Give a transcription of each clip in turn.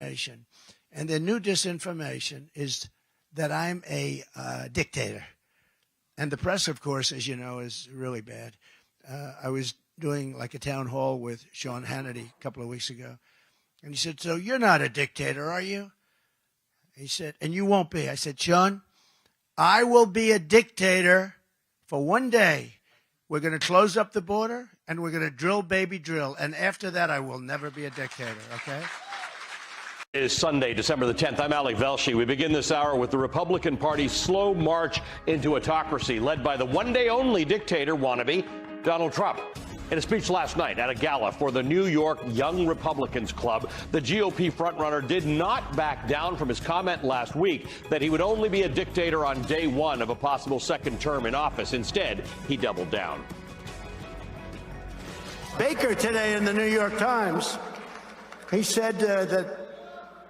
disinformation. And the new disinformation is that I'm a dictator. And the press, of course, as you know, is really bad. I was doing like a town hall with Sean Hannity a couple of weeks ago. And he said, "So you're not a dictator, are you?" He said, "And you won't be." I said, "Sean, I will be a dictator for one day. We're going to close up the border and we're going to drill, baby, drill. And after that, I will never be a dictator, okay?" It is Sunday, December the 10th. I'm Alec Velshi. We begin this hour with the Republican Party's slow march into autocracy, led by the one-day-only dictator wannabe, Donald Trump. In a speech last night at a gala for the New York Young Republicans Club, the GOP frontrunner did not back down from his comment last week that he would only be a dictator on day one of a possible second term in office. Instead, he doubled down. Baker today in the New York Times, he said that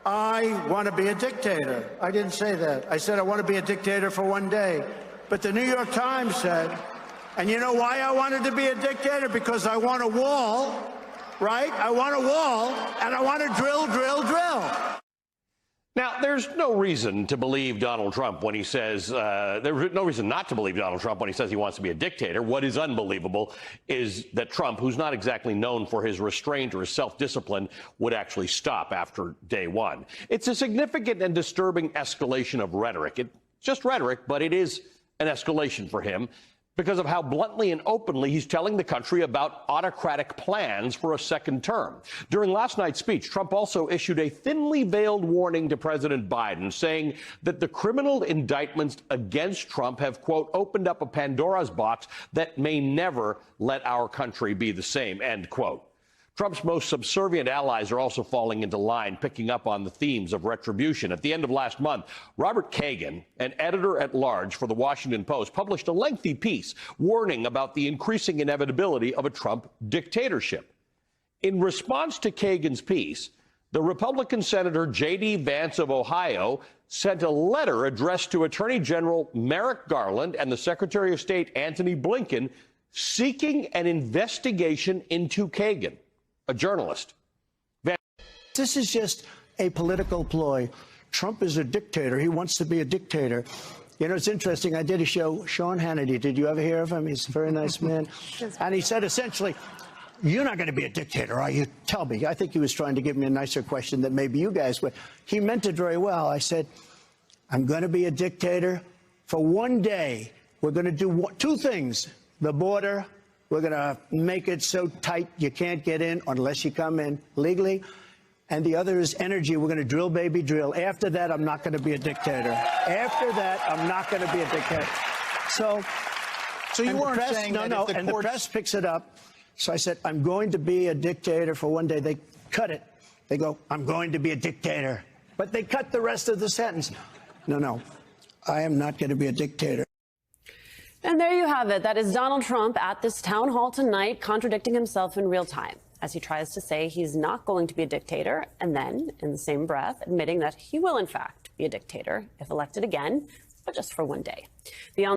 I want to be a dictator. I didn't say that. I said I want to be a dictator for one day. But the New York Times said, and you know why I wanted to be a dictator? Because I want a wall, right? I want a wall, and I want to drill, drill, drill. Now, there's no reason to believe Donald Trump when he says, there's no reason not to believe Donald Trump when he says he wants to be a dictator. What is unbelievable is that Trump, who's not exactly known for his restraint or his self-discipline, would actually stop after day one. It's a significant and disturbing escalation of rhetoric. It's just rhetoric, but it is an escalation for him, because of how bluntly and openly he's telling the country about autocratic plans for a second term. During last night's speech, Trump also issued a thinly veiled warning to President Biden, saying that the criminal indictments against Trump have, quote, opened up a Pandora's box that may never let our country be the same, end quote. Trump's most subservient allies are also falling into line, picking up on the themes of retribution. At the end of last month, Robert Kagan, an editor-at-large for The Washington Post, published a lengthy piece warning about the increasing inevitability of a Trump dictatorship. In response to Kagan's piece, the Republican Senator J.D. Vance of Ohio sent a letter addressed to Attorney General Merrick Garland and the Secretary of State Antony Blinken seeking an investigation into Kagan, a journalist. This is just a political ploy. Trump is a dictator. He wants to be a dictator. You know, it's interesting. I did a show, Sean Hannity. Did you ever hear of him? He's a very nice man. And he said, essentially, "You're not going to be a dictator, are you? Tell me." I think he was trying to give me a nicer question that maybe you guys would. He meant it very well. I said, "I'm going to be a dictator for one day. We're going to do two things. The border, we're going to make it so tight you can't get in unless you come in legally. And the other is energy. We're going to drill, baby, drill. After that, I'm not going to be a dictator. After that, I'm not going to be a dictator." So you weren't press, saying no, that no, if the and the press picks it up. So I said, "I'm going to be a dictator for one day." They cut it. They go, "I'm going to be a dictator." But they cut the rest of the sentence. No, I am not going to be a dictator. And there you have it. That is Donald Trump at this town hall tonight, contradicting himself in real time as he tries to say he's not going to be a dictator, and then, in the same breath, admitting that he will, in fact, be a dictator if elected again, but just for one day. Beyond